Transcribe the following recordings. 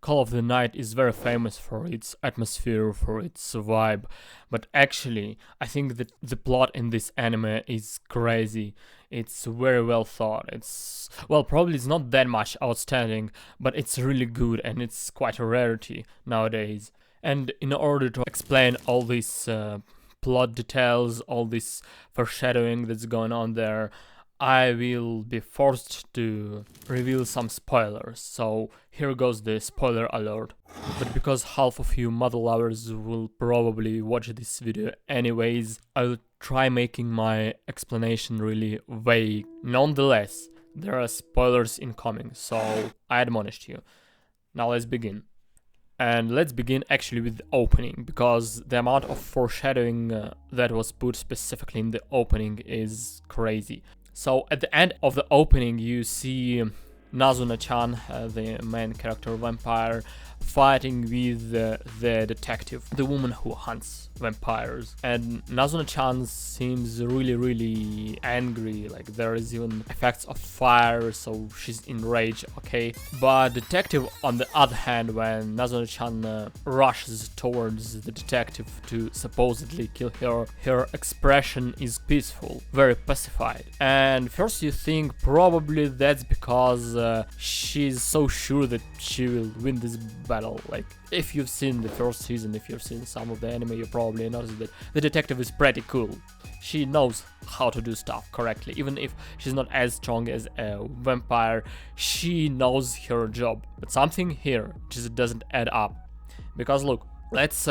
Call of the Night is very famous for its atmosphere, for its vibe, but actually, I think that the plot in this anime is crazy. It's very well thought. Probably it's not that much outstanding, but it's really good and it's quite a rarity nowadays. And in order to explain all these plot details, all this foreshadowing that's going on there, I will be forced to reveal some spoilers, so here goes the spoiler alert. But because half of you mother lovers will probably watch this video anyways, I'll try making my explanation really vague. Nonetheless, there are spoilers incoming, so I admonished you. Now let's begin. And let's begin actually with the opening, because the amount of foreshadowing that was put specifically in the opening is crazy. So at the end of the opening, you see Nazuna-chan, the main character vampire, fighting with the detective, the woman who hunts vampires. And Nazuna-chan seems really angry, like there is even effects of fire, so she's enraged, okay? But detective, on the other hand, when Nazuna-chan rushes towards the detective to supposedly kill her, her expression is peaceful, very pacified. And first you think probably that's because she's so sure that she will win this battle. Like, if you've seen the first season, if you've seen some of the anime, you probably noticed that the detective is pretty cool. She knows how to do stuff correctly. Even if she's not as strong as a vampire, she knows her job. But something here just doesn't add up. Because look, let's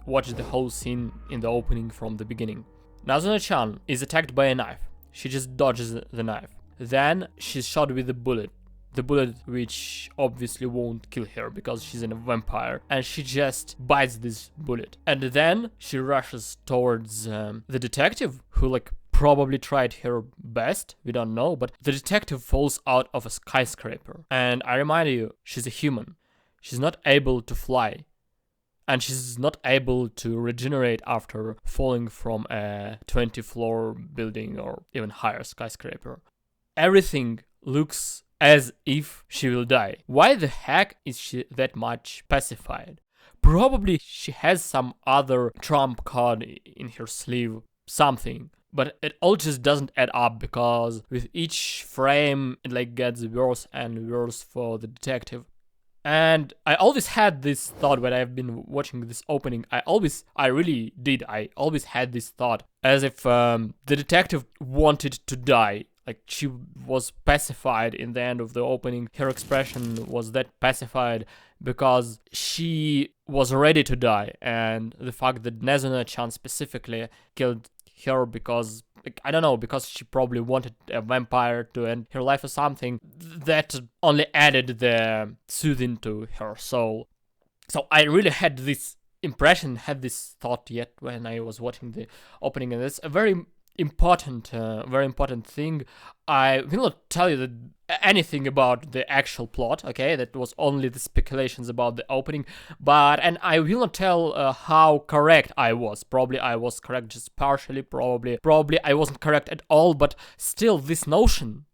watch the whole scene in the opening from the beginning. Nazuna-chan is attacked by a knife. She just dodges the knife. Then she's shot with a bullet. The bullet which obviously won't kill her because she's a vampire, and she just bites this bullet. And then she rushes towards the detective, who like probably tried her best, we don't know, but the detective falls out of a skyscraper. And I remind you, she's a human. She's not able to fly. And she's not able to regenerate after falling from a 20-floor building or even higher skyscraper. Everything looks as if she will die. Why the heck is she that much pacified? Probably she has some other trump card in her sleeve, something. But it all just doesn't add up, because with each frame it like gets worse and worse for the detective. And I always had this thought when I've been watching this opening. I always had this thought as if the detective wanted to die. Like, she was pacified in the end of the opening. Her expression was that pacified because she was ready to die. And the fact that Nazuna-chan specifically killed her because, like, I don't know, because she probably wanted a vampire to end her life or something, that only added the soothing to her soul. So I really had this impression, had this thought yet when I was watching the opening, and it's a very important thing. I will not tell you anything about the actual plot, okay? That was only the speculations about the opening, and I will not tell how correct I was. Probably I was correct just partially, probably I wasn't correct at all, but still, this notion,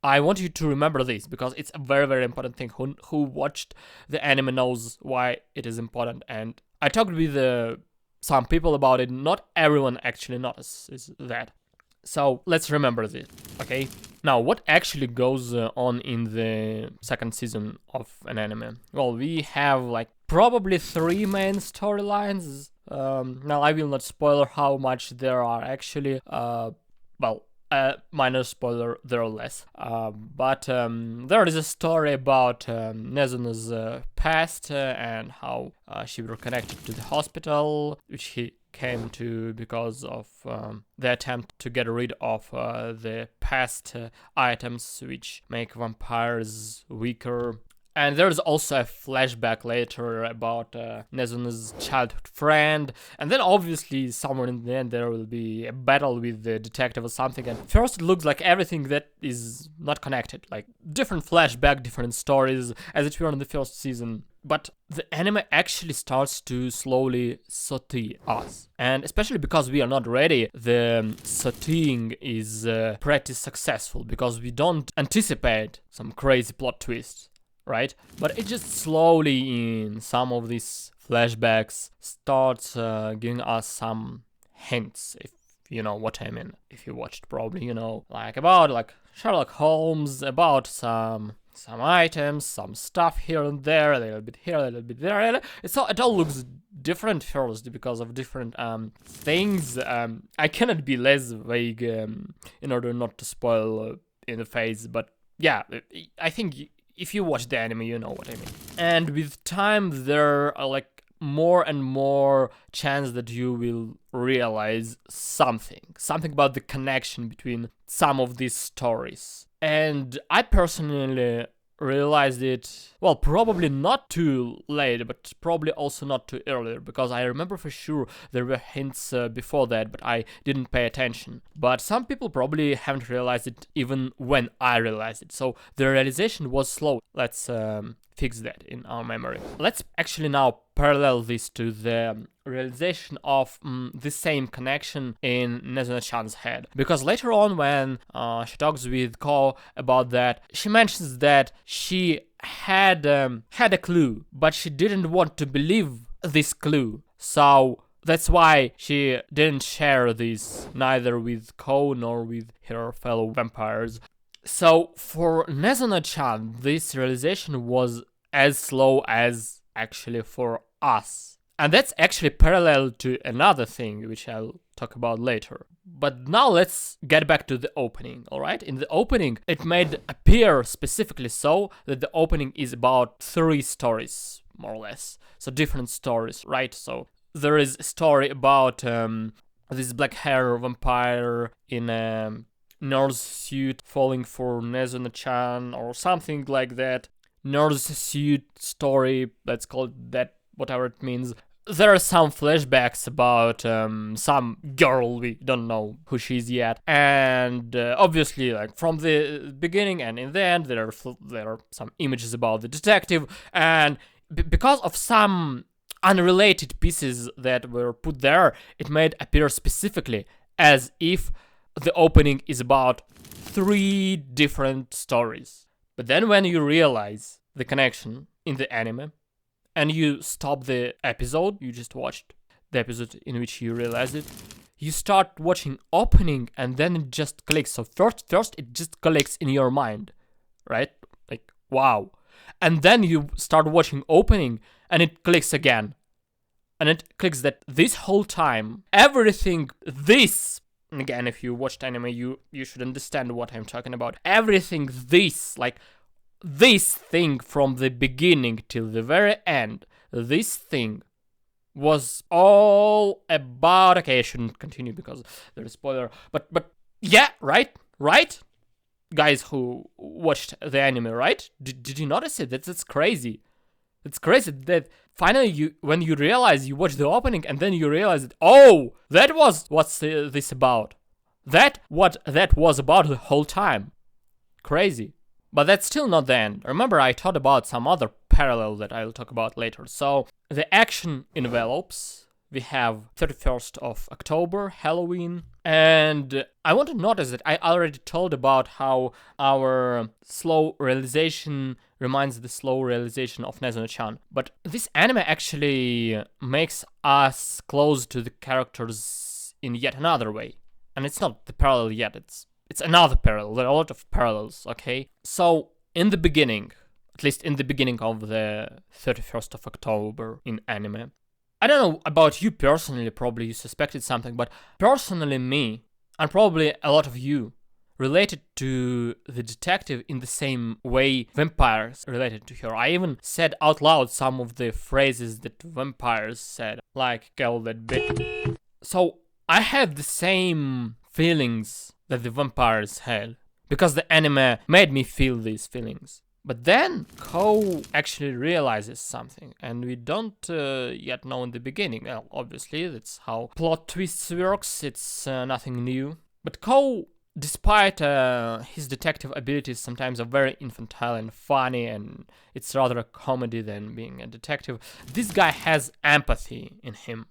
I want you to remember this, because it's a very important thing. Who watched the anime knows why it is important, and I talked with some people about it. Not everyone actually notices that. So let's remember this, okay? Now, what actually goes on in the second season of an anime? Well, we have like probably 3 main storylines. Now, I will not spoil how much there are actually. Minor spoiler, there are less. But there is a story about Nezuna's past and how she was connected to the hospital, which he came to because of the attempt to get rid of the past items which make vampires weaker. And there's also a flashback later about Nezuna's childhood friend. And then obviously somewhere in the end there will be a battle with the detective or something. And first it looks like everything that is not connected. Like different flashback, different stories as it were in the first season. But the anime actually starts to slowly saute us. And especially because we are not ready, the sauteing is pretty successful. Because we don't anticipate some crazy plot twists. right? But it just slowly, in some of these flashbacks, starts giving us some hints, if you know what I mean. If you watched, probably you know, like about like Sherlock Holmes, about some items, some stuff here and there, a little bit here, a little bit there. It all looks different first because of different things. I cannot be less vague in order not to spoil in the face, but yeah, I think if you watch the anime, you know what I mean. And with time, there are like more and more chance that you will realize something about the connection between some of these stories. And I personally realized it, well, probably not too late, but probably also not too early, because I remember for sure there were hints before that, but I didn't pay attention. But some people probably haven't realized it even when I realized it, so the realization was slow. Let's fix that in our memory. Let's actually now parallel this to the realization of the same connection in Nezuna-chan's head. Because later on, when she talks with Ko about that, she mentions that she had a clue, but she didn't want to believe this clue. So that's why she didn't share this neither with Ko nor with her fellow vampires. So for Nezuna-chan, this realization was as slow as actually for us. And that's actually parallel to another thing, which I'll talk about later. But now let's get back to the opening, alright? In the opening, it made appear specifically so that the opening is about 3 stories, more or less. So different stories, right? So there is a story about this black hair vampire in a nurse suit falling for Nezuna-chan or something like that. Nurse suit story, let's call it that, whatever it means. There are some flashbacks about some girl, we don't know who she is yet, and obviously, like from the beginning and in the end, there are some images about the detective, and because of some unrelated pieces that were put there, it made appear specifically as if the opening is about 3 different stories. But then when you realize the connection in the anime, and you stop the episode, you just watched the episode in which you realize it, you start watching opening, and then it just clicks. So first it just clicks in your mind, right? Like, wow. And then you start watching opening, and it clicks again. And it clicks that this whole time, everything this, and again, if you watched anime, you should understand what I'm talking about. Everything this, like, this thing from the beginning till the very end, this thing was all about, okay, I shouldn't continue because there's a spoiler, but yeah, right, guys who watched the anime, right? Did you notice it? That's crazy. It's crazy that finally when you realize you watch the opening and then you realize that, oh, that was what's this about. What that was about the whole time. Crazy. But that's still not the end. Remember, I thought about some other parallel that I'll talk about later. So the action envelopes, we have 31st of October, Halloween, and I want to notice that I already told about how our slow realization reminds the slow realization of Nezuna-chan. But this anime actually makes us close to the characters in yet another way. And it's not the parallel yet, it's another parallel. There are a lot of parallels, okay? So, in the beginning, at least in the beginning of the 31st of October in anime, I don't know about you personally, probably you suspected something, but personally me, and probably a lot of you, related to the detective in the same way vampires related to her. I even said out loud some of the phrases that vampires said, like, kill that bitch. So, I had the same feelings that the vampires had, because the anime made me feel these feelings. But then Ko actually realizes something, and we don't yet know in the beginning. Well, obviously, that's how plot twists works, it's nothing new. But Ko, despite his detective abilities sometimes are very infantile and funny, and it's rather a comedy than being a detective, this guy has empathy in him.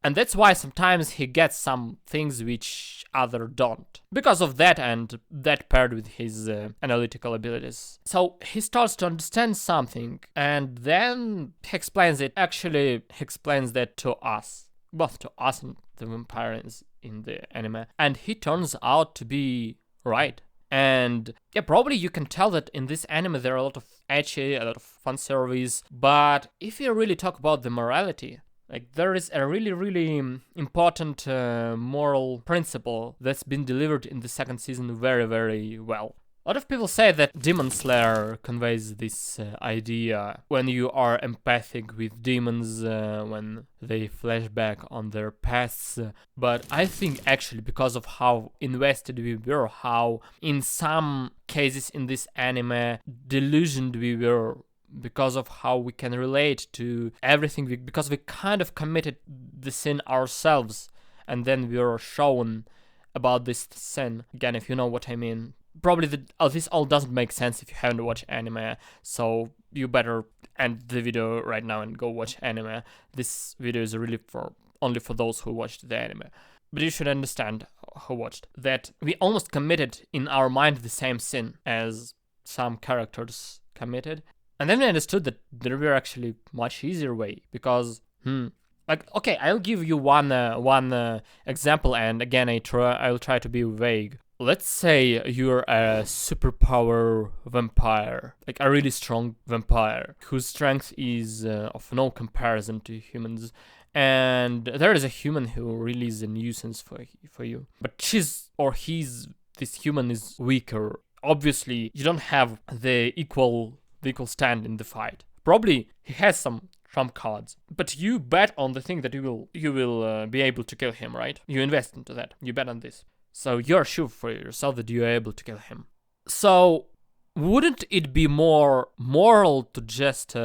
And that's why sometimes he gets some things which other don't. Because of that, and that paired with his analytical abilities. So he starts to understand something, and then he explains it. Actually, he explains that to us. Both to us and the vampires in the anime. And he turns out to be right. And yeah, probably you can tell that in this anime there are a lot of ecchi, a lot of fan service. But if you really talk about the morality, like, there is a really, really important moral principle that's been delivered in the second season very, very well. A lot of people say that Demon Slayer conveys this idea when you are empathic with demons, when they flash back on their pasts. But I think actually because of how invested we were, how in some cases in this anime delusioned we were, because of how we can relate to everything, because we kind of committed the sin ourselves, and then we were shown about this sin. Again, if you know what I mean. Probably this all doesn't make sense if you haven't watched anime, so you better end the video right now and go watch anime. This video is really only for those who watched the anime. But you should understand, who watched, that we almost committed in our mind the same sin as some characters committed. And then we understood that there were actually much easier way, because, like, okay, I'll give you one example, and again, I'll try to be vague. Let's say you're a superpower vampire, like a really strong vampire, whose strength is of no comparison to humans, and there is a human who really is a nuisance for you. But this human is weaker. Obviously, you don't have the equal stand in the fight. Probably he has some trump cards, but you bet on the thing that you will be able to kill him, right? You invest into that. You bet on this. So you're sure for yourself that you're able to kill him. So wouldn't it be more moral to just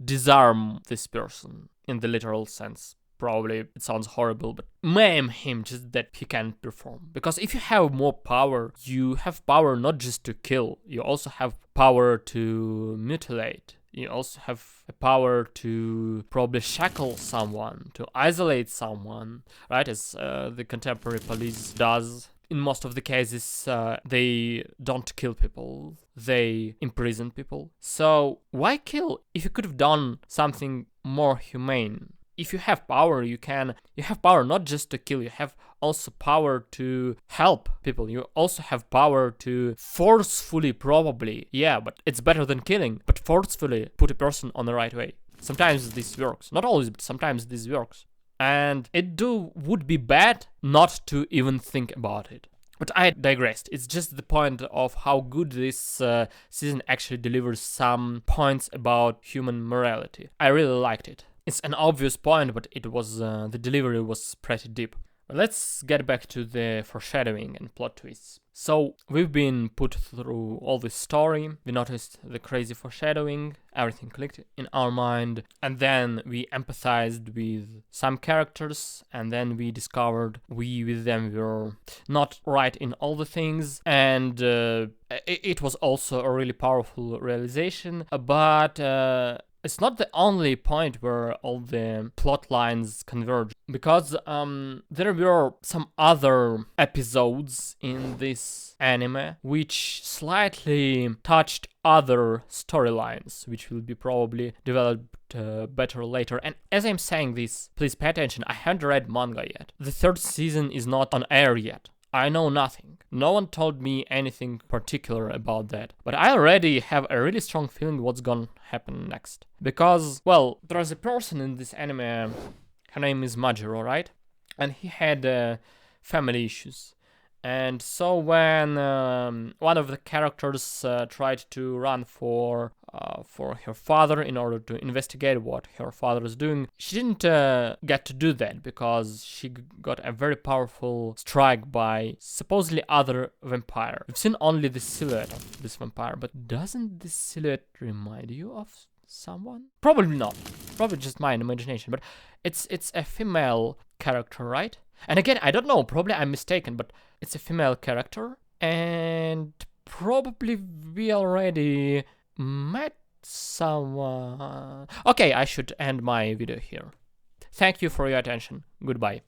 disarm this person in the literal sense? Probably it sounds horrible, but maim him just that he can't perform. Because if you have more power, you have power not just to kill, you also have power to mutilate. You also have a power to probably shackle someone, to isolate someone, right? As the contemporary police does. In most of the cases, they don't kill people, they imprison people. So why kill if you could have done something more humane? If you have power, you have power not just to kill, you have also power to help people. You also have power to forcefully, probably, yeah, but it's better than killing, but forcefully put a person on the right way. Sometimes this works. Not always, but sometimes this works. And it would be bad not to even think about it. But I digressed. It's just the point of how good this season actually delivers some points about human morality. I really liked it. It's an obvious point, but it was the delivery was pretty deep. But let's get back to the foreshadowing and plot twists. So we've been put through all this story, we noticed the crazy foreshadowing, everything clicked in our mind, and then we empathized with some characters, and then we discovered we with them were not right in all the things, and it was also a really powerful realization, but it's not the only point where all the plot lines converge, because there were some other episodes in this anime which slightly touched other storylines, which will be probably developed better later. And as I'm saying this, please pay attention, I haven't read manga yet. The third season is not on air yet. I know nothing. No one told me anything particular about that. But I already have a really strong feeling what's gonna happen next. Because, well, there's a person in this anime, her name is Majiro, right? And he had family issues. And so when one of the characters tried to run for her father in order to investigate what her father is doing, she didn't get to do that because she got a very powerful strike by supposedly other vampire. We've seen only the silhouette of this vampire, but doesn't this silhouette remind you of someone? Probably not. Probably just my imagination, but it's a female character, right? And again, I don't know, probably I'm mistaken, but it's a female character, and probably we already met someone. Okay, I should end my video here. Thank you for your attention. Goodbye.